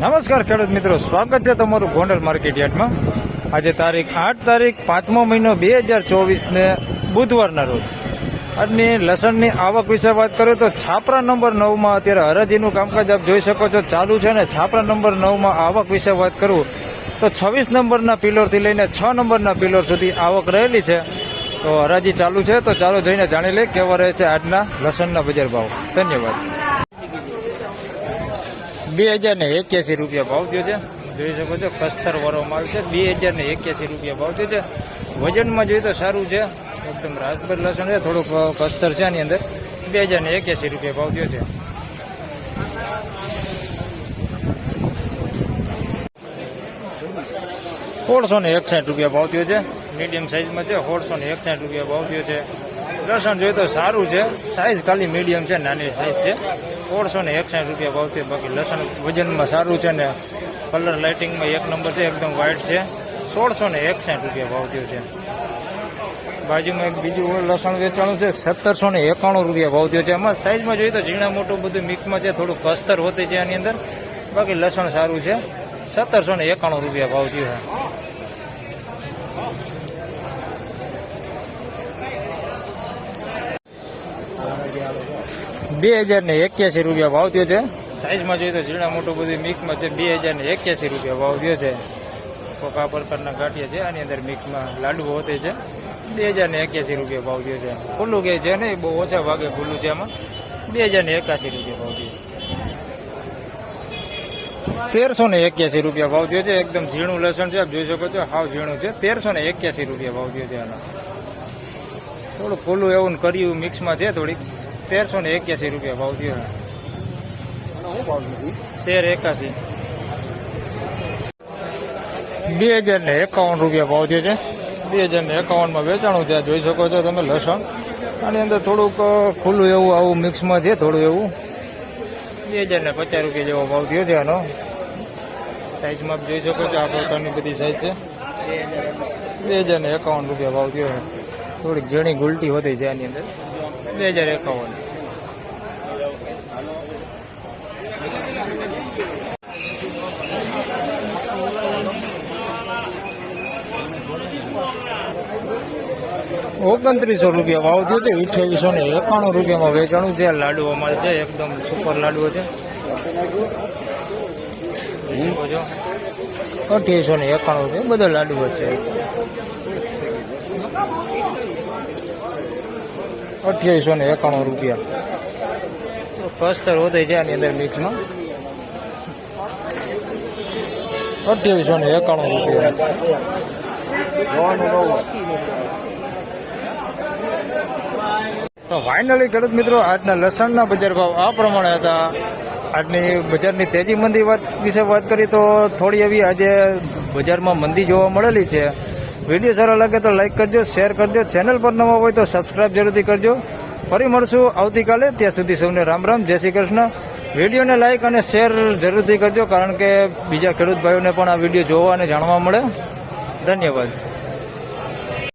નમસ્કાર ખેડૂત મિત્રો, સ્વાગત છે તમારું ગોંડલ માર્કેટ યાર્ડમાં। આજે તારીખ 8 મહિનો 2024 બુધવારના રોજ આજની લસણની આવક વિશે વાત કરીએ તો છાપરા નંબર 9માં અત્યારે હરાજીનું કામકાજ આપ જોઈ શકો છો ચાલુ છે ને। છાપરા નંબર 9માં આવક વિશે વાત કરું તો 26 નંબરના પિલરથી લઈને 6 નંબરના પિલર સુધી આવક રહેલી છે। તો હરાજી ચાલુ છે, તો ચાલો જઈને જાણી લઈએ કેવા રહે છે આજના લસણના બજાર ભાવ। ધન્યવાદ। 2081 રૂપિયા ભાવ થયો છે, જોઈ શકો છો કસ્તર વાળો માલ છે। 2081 રૂપિયા ભાવ થયો છે। વજનમાં જોઈએ તો સારું છે, એકદમ રાસભર લસણ છે, થોડુંક કસ્તર છે આની અંદર। 2081 રૂપિયા ભાવ થયો છે। ₹1661 ભાવ થયો છે, મીડિયમ સાઇઝમાં છે। 1661 રૂપિયા ભાવ થયો છે। લસણ જોઈએ તો સારું છે, સાઇઝ ખાલી મીડિયમ છે, નાની સાઇઝ છે। 1661 રૂપિયા ભાવ છે। બાકી લસણ વજનમાં સારું છે ને કલર લાઇટિંગમાં એક નંબર છે, એકદમ વ્હાઇટ છે। 1661 રૂપિયા ભાવ થયો છે। બાજુમાં એક બીજું લસણ વેચાણું છે, 1791 રૂપિયા ભાવ થયો છે। એમાં સાઇઝમાં જોઈએ તો ઝીણા મોટું બધું મિક્સમાં છે, થોડું કસ્તર હોતી છે આની અંદર। બાકી લસણ સારું છે। 1791 રૂપિયા ભાવ થયો છે। ₹2081 ભાવ થયો છે। સાઇઝમાં જોઈએ તો ઝીણા મોટું બધું મિક્સમાં છે। 2081 રૂપિયા ભાવ થયો છે। કોકા પ્રકારના ગાંઠિયા છે આની અંદર મિક્સમાં લાડુ હોતે છે। 2081 રૂપિયા ભાવ થયો છે। ખુલ્લું કે છે ને બહુ ઓછા ભાગે ખુલ્લું છે, આમાં 2081 રૂપિયા ભાવ થયો છે। 1381 રૂપિયા ભાવ થયો છે। એકદમ ઝીણું લસણ છે, આપ જોઈ શકો છો, હાવ ઝીણું છે। 1381 રૂપિયા ભાવ થયો છે આનો। થોડું ખુલ્લું એવું કર્યું મિક્સમાં છે થોડીક। 1381 રૂપિયા ભાવ થયો છે। 1381 2051 રૂપિયા ભાવ થયો છે। 2051 વેચાણું છે, જોઈ શકો છો તમે લસણ આની અંદર થોડુંક ખુલ્લું એવું આવું મિક્સમાં છે, થોડું એવું। 2050 રૂપિયા જેવો ભાવ થયો છે આનો। સાઈઝમાં જોઈ શકો છો આ પ્રકારની બધી સાઈઝ છે। 2051 રૂપિયા ભાવ થયો છે। થોડીક ઝીણી ગુલટી હોતી છે આની અંદર। 2051 2900 રૂપિયા ભાવ થયો છે। 2891 રૂપિયામાં વેચાણું છે। લાડુ અમારે છે, એકદમ સુપર લાડુઓ છે। 2891 રૂપિયા બધા લાડુઓ છે। 2891 રૂપિયા કસ્તર હોતે છે આની અંદર મિક્સમાં। 2891 રૂપિયા। તો ફાઇનલી ખેડૂત મિત્રો આજના લસણના બજાર ભાવ આ પ્રમાણે હતા। આજની બજારની તેજી મંદી વિશે વાત કરી તો થોડી એવી આજે બજારમાં મંદી જોવા મળેલી છે। વિડીયો સારો લાગે તો લાઈક કરજો, શેર કરજો, ચેનલ પર નવા હોય તો સબસ્ક્રાઇબ જરૂરથી કરજો। ફરી મળશું આવતીકાલે, ત્યાં સુધી સૌને રામ રામ, જય શ્રી કૃષ્ણ। વિડીયોને લાઈક અને શેર જરૂરથી કરજો, કારણ કે બીજા ખેડૂત ભાઈઓને પણ આ વિડીયો જોવા અને જાણવા મળે। ધન્યવાદ।